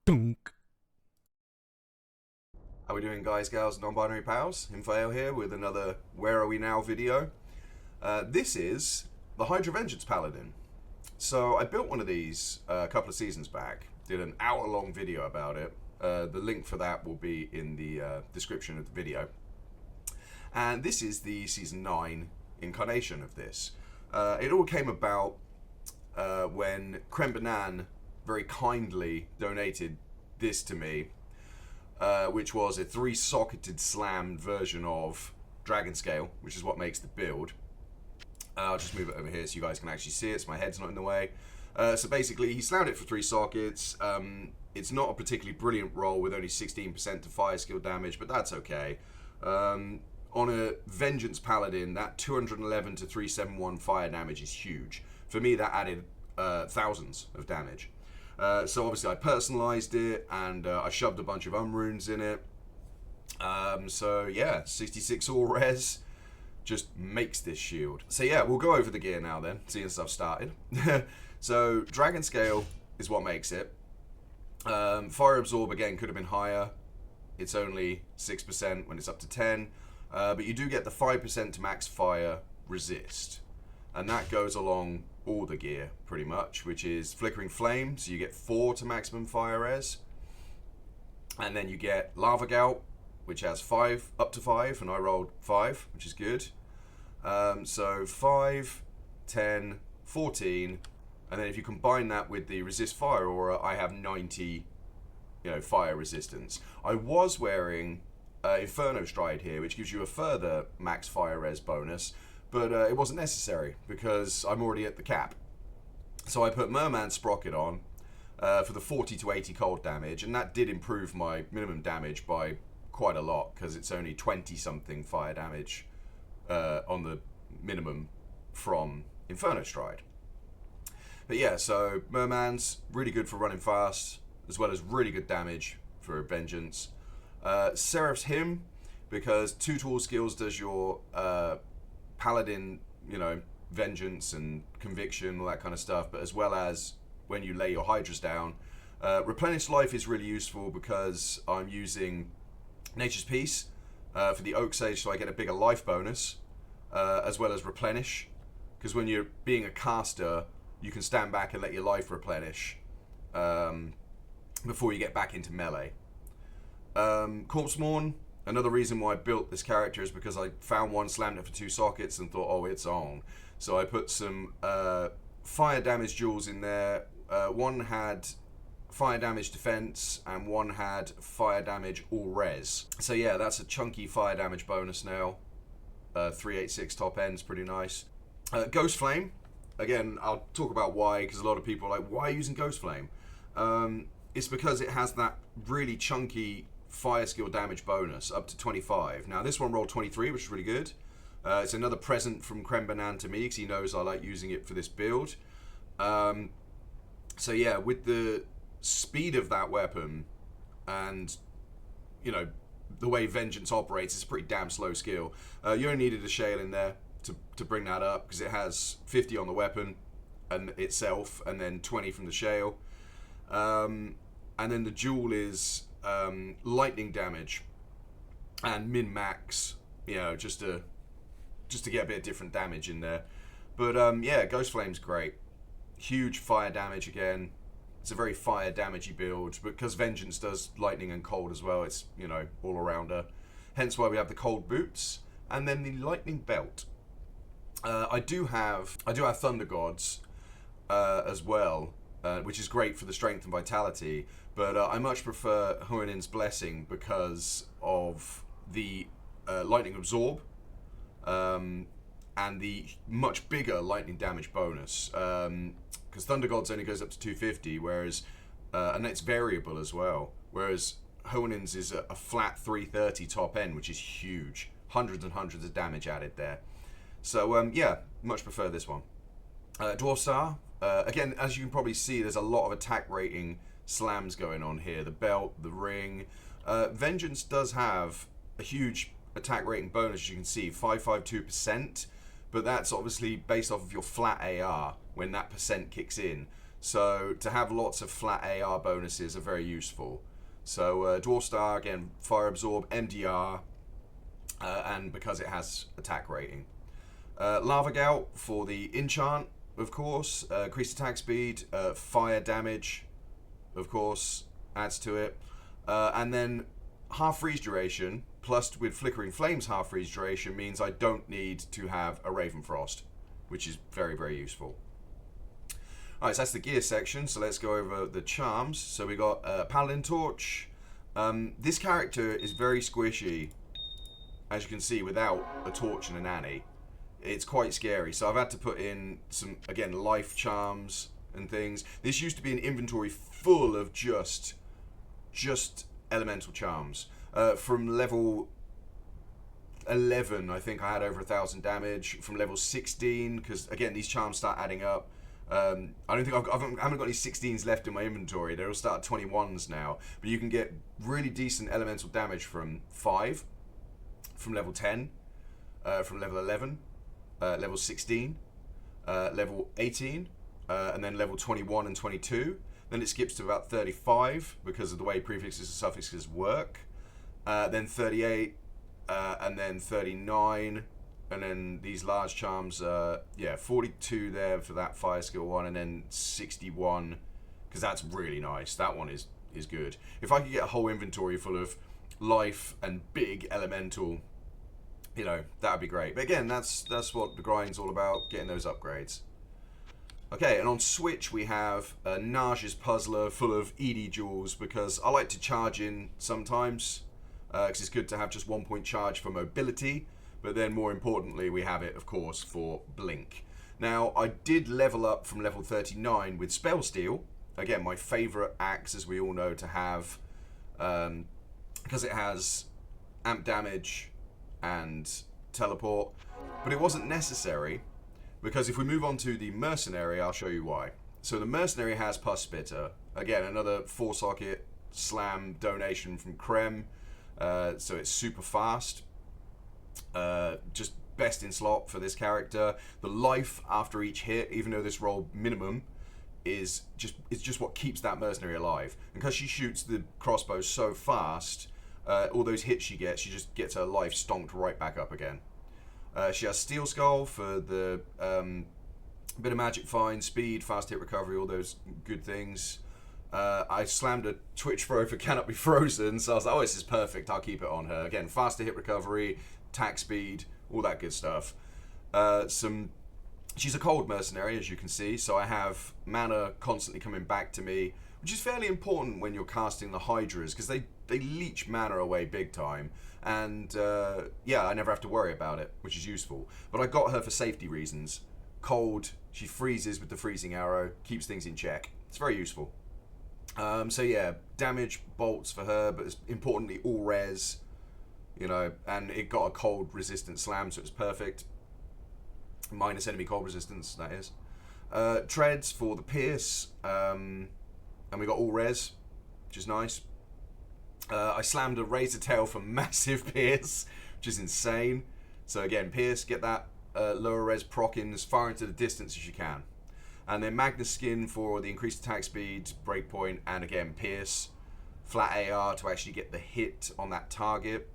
Dunk. How we doing, guys, gals, non-binary pals? Infael here with another Where Are We Now video. This is the Hydra Vengeance Paladin. So I built one of these a couple of seasons back, did an hour-long video about it. The link for that will be in the description of the video. And this is the Season 9 incarnation of this. It all came about when Crembanan very kindly donated this to me, which was a 3-socketed slammed version of Dragon Scale, which is what makes the build. I'll just move it over here so you guys can actually see it, so my head's not in the way. So basically, he slammed it for 3 sockets. It's not a particularly brilliant roll with only 16% to fire skill damage, but that's okay. On a Vengeance Paladin, that 211 to 371 fire damage is huge. For me, that added thousands of damage. So obviously I personalized it and I shoved a bunch of runes in it. So yeah, 66 all res just makes this shield. So yeah, we'll go over the gear now then, seeing as I've started. So Dragon Scale is what makes it. Fire Absorb again could have been higher. It's only 6% when it's up to 10. But you do get the 5% to max fire resist. And that goes along all the gear pretty much, which is Flickering Flame, so you get 4 to maximum fire res. And then you get Lava Gout, which has 5 up to 5, and I rolled 5, which is good. So 5, 10, 14, and then if you combine that with the Resist Fire Aura, I have 90 fire resistance. I was wearing Inferno Stride here, which gives you a further max fire res bonus, but it wasn't necessary because I'm already at the cap. So I put Merman Sprocket on for the 40 to 80 cold damage, and that did improve my minimum damage by quite a lot because it's only 20 something fire damage on the minimum from Inferno Stride. But yeah, so Merman's really good for running fast, as well as really good damage for Vengeance. Seraph's Hymn, because 2 tool skills does your Paladin, Vengeance and Conviction, all that kind of stuff, but as well as when you lay your Hydras down. Replenish Life is really useful because I'm using Nature's Peace for the Oak Sage, so I get a bigger life bonus, as well as Replenish, because when you're being a caster, you can stand back and let your life replenish before you get back into melee. Corpse Mourn, another reason why I built this character is because I found one, slammed it for 2 sockets and thought, oh, it's on. So I put some fire damage jewels in there. One had fire damage defense and one had fire damage all res. So yeah, that's a chunky fire damage bonus now. 386 top end's pretty nice. Ghost Flame, again, I'll talk about why, because a lot of people are like, why are you using Ghost Flame? It's because it has that really chunky fire skill damage bonus up to 25. Now this one rolled 23, which is really good. It's another present from Crembanan to me because he knows I like using it for this build. So yeah, with the speed of that weapon and the way Vengeance operates, it's a pretty damn slow skill. You only needed a shale in there to bring that up because it has 50 on the weapon and itself, and then 20 from the shale. And then the jewel is lightning damage and min max, just to get a bit of different damage in there. But yeah, Ghost Flame's great. Huge fire damage again. It's a very fire damagey build, but because Vengeance does lightning and cold as well, it's all arounder. Hence why we have the cold boots and then the lightning belt. I do have Thunder Gods as well, which is great for the strength and vitality, but I much prefer Hoenin's Blessing because of the lightning absorb and the much bigger lightning damage bonus. Because Thunder Gods only goes up to 250, whereas and it's variable as well. Whereas Hoenin's is a flat 330 top end, which is huge, hundreds and hundreds of damage added there. So yeah, much prefer this one. Dwarf Star. Again, as you can probably see, there's a lot of attack rating slams going on here. The belt, the ring. Vengeance does have a huge attack rating bonus, as you can see, 552%, but that's obviously based off of your flat AR when that percent kicks in. So to have lots of flat AR bonuses are very useful. So Dwarf Star, again, Fire Absorb, MDR, and because it has attack rating. Lava Gout for the enchant, of course, increased attack speed, fire damage, of course, adds to it. And then half freeze duration, plus with Flickering Flames half freeze duration, means I don't need to have a Raven Frost, which is very, very useful. Alright, so that's the gear section, so let's go over the charms. So we got Paladin Torch. This character is very squishy, as you can see, without a torch and a nanny. It's quite scary, so I've had to put in some, again, life charms and things. This used to be an inventory full of just elemental charms. From level 11, I think I had over 1,000 damage. From level 16, because again, these charms start adding up. I don't think I haven't got any 16s left in my inventory. They'll start at 21s now. But you can get really decent elemental damage from 5, from level 10, from level 11, level 16, level 18, and then level 21 and 22. Then it skips to about 35 because of the way prefixes and suffixes work. Then 38, and then 39. And then these large charms, 42 there for that fire skill one, and then 61, because that's really nice. That one is good. If I could get a whole inventory full of life and big elemental, you know, that would be great. But again, that's what the grind's all about, getting those upgrades. Okay, and on Switch we have Naj's Puzzler full of ED jewels, because I like to charge in sometimes, because it's good to have just 1 point charge for mobility. But then more importantly, we have it, of course, for Blink. Now, I did level up from level 39 with Spell Steal. Again, my favourite axe, as we all know, to have, because it has amp damage and teleport. But it wasn't necessary, because if we move on to the Mercenary, I'll show you why. So the Mercenary has Pus Spitter. Again, another 4-socket slam donation from Krem. So it's super fast. Just best in slot for this character. The life after each hit, even though this roll minimum, is just what keeps that mercenary alive. And because she shoots the crossbow so fast, all those hits she just gets her life stonked right back up again. She has Steel Skull for the bit of magic find, speed, fast hit recovery, all those good things. I slammed a Twitch throw for Cannot Be Frozen, so I was like, oh, this is perfect, I'll keep it on her. Again, faster hit recovery, attack speed, all that good stuff. She's a cold mercenary, as you can see, so I have mana constantly coming back to me, which is fairly important when you're casting the Hydras, because they leech mana away big time, and yeah, I never have to worry about it, which is useful. But I got her for safety reasons. Cold, she freezes with the freezing arrow, keeps things in check. It's very useful. So yeah, damage bolts for her, but it's importantly all res, you know, and it got a cold resistant slam, so it's perfect. Minus enemy cold resistance, that is. Treads for the pierce, and we got all res, which is nice. I slammed a razor tail for massive pierce, which is insane. So again, pierce, get that lower res proc in as far into the distance as you can. And then Magnus Skin for the increased attack speed, breakpoint, and again pierce. Flat AR to actually get the hit on that target.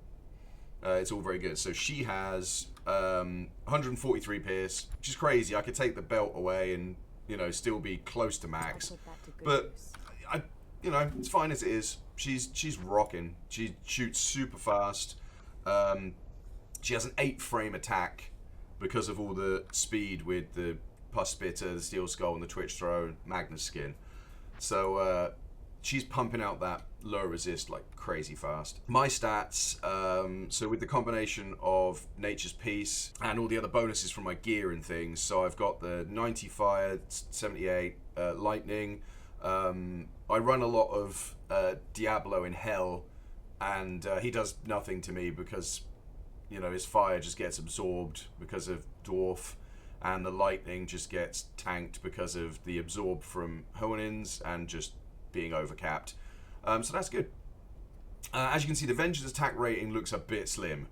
It's all very good. So she has 143 pierce, which is crazy. I could take the belt away and, you know, still be close to max. But you know, it's fine as it is. She's rocking. She shoots super fast. She has an 8-frame attack because of all the speed with the Pus Spitter, the Steel Skull, and the Twitch Throw, and Magnus Skin. So she's pumping out that low resist like crazy fast. My stats, so with the combination of Nature's Peace and all the other bonuses from my gear and things, so I've got the 90 fire, 78 lightning. I run a lot of Diablo in Hell, and he does nothing to me because, you know, his fire just gets absorbed because of Dwarf, and the lightning just gets tanked because of the absorb from Hoenins and just being overcapped. So that's good. As you can see, the Vengeance attack rating looks a bit slim.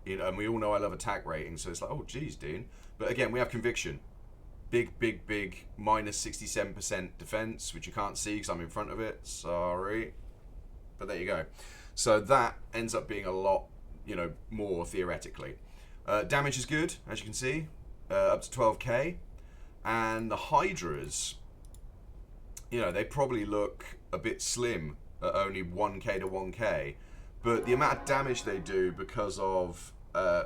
You know, and we all know I love attack rating, so it's like, oh geez, Dean. But again, we have Conviction. big minus 67% defense, which you can't see because I'm in front of it. Sorry. But there you go. So that ends up being a lot, you know, more theoretically. Damage is good, as you can see, up to 12k. And the Hydras, you know, they probably look a bit slim at only 1k to 1k. But the amount of damage they do because of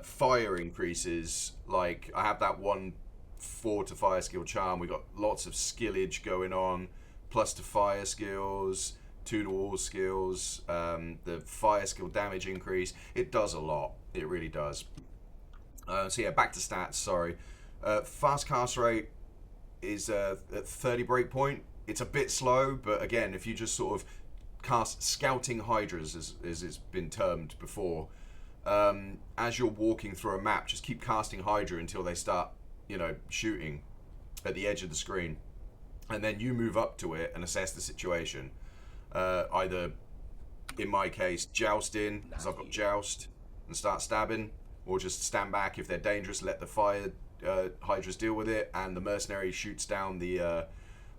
fire increases, like I have that 1/4 to fire skill charm, we got lots of skillage going on, plus to fire skills, 2 to all skills, the fire skill damage increase, it does a lot, it really does. So yeah, back to stats, sorry. Fast cast rate is at 30 breakpoint. It's a bit slow, but again, if you just sort of cast scouting hydras, as it's been termed before, as you're walking through a map, just keep casting hydra until they start, you know, shooting at the edge of the screen, and then you move up to it and assess the situation. Either, in my case, joust in, because I've got joust, and start stabbing, or just stand back if they're dangerous, let the fire hydras deal with it, and the mercenary shoots down the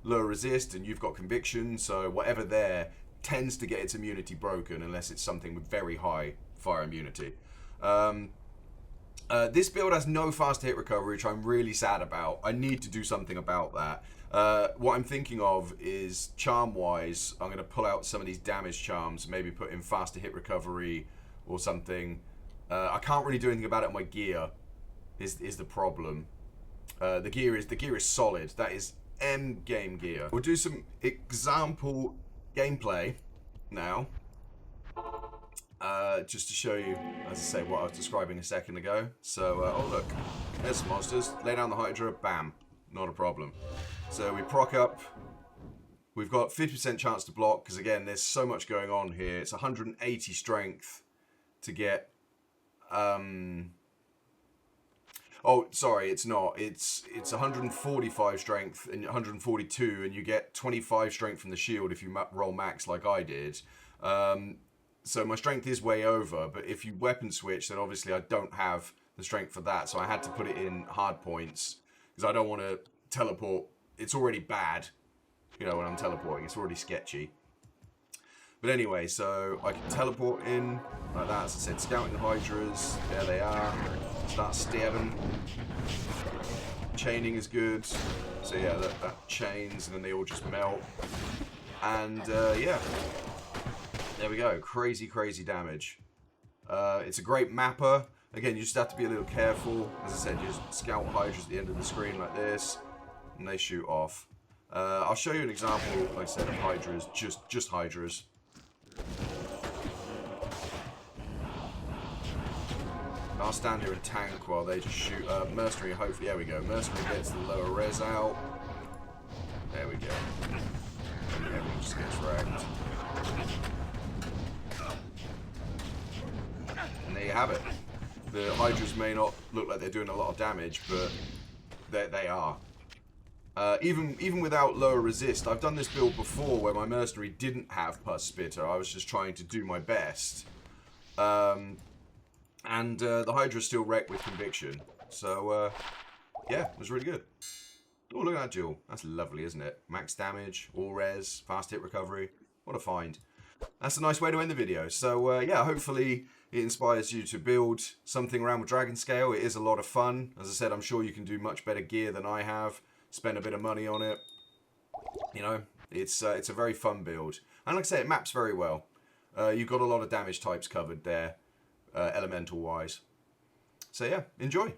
lower resist, and you've got conviction, so whatever there tends to get its immunity broken unless it's something with very high fire immunity. This build has no fast hit recovery, which I'm really sad about. I need to do something about that. What I'm thinking of is, charm-wise, I'm going to pull out some of these damage charms, maybe put in faster hit recovery or something. I can't really do anything about it on my gear, is the problem. The gear is solid. That is M game gear. We'll do some example gameplay now, just to show you, as I say, what I was describing a second ago. So, oh look, there's some monsters. Lay down the Hydra, bam, not a problem. So we proc up. We've got 50% chance to block, because again, there's so much going on here. It's 180 strength to get... Oh, sorry, it's not. It's 145 strength and 142, and you get 25 strength from the shield if you roll max like I did. So my strength is way over, but if you weapon switch, then obviously I don't have the strength for that, so I had to put it in hard points, because I don't want to teleport. It's already bad, you know, when I'm teleporting. It's already sketchy. But anyway, so I can teleport in like that. As I said, scouting the Hydras. There they are. Start stabbing. Chaining is good. So yeah, that chains, and then they all just melt. And yeah, there we go. Crazy, crazy damage. It's a great mapper. Again, you just have to be a little careful. As I said, you just scout Hydras at the end of the screen like this, and they shoot off. I'll show you an example, like I said, of Hydras, just Hydras. I'll stand here and tank while they just shoot. Mercenary, hopefully, there we go. Mercenary gets the lower res out. There we go. And everyone just gets wrecked. And there you have it. The Hydras may not look like they're doing a lot of damage, but they are. Even without lower resist, I've done this build before where my mercenary didn't have Pus Spitter. I was just trying to do my best. And the Hydra still wrecked with conviction. So, yeah, it was really good. Oh, look at that jewel. That's lovely, isn't it? Max damage, all res, fast hit recovery. What a find. That's a nice way to end the video. So, yeah, hopefully it inspires you to build something around with Dragon Scale. It is a lot of fun. As I said, I'm sure you can do much better gear than I have. Spend a bit of money on it. You know, it's a very fun build. And like I say, it maps very well. You've got a lot of damage types covered there, elemental-wise. So yeah, enjoy.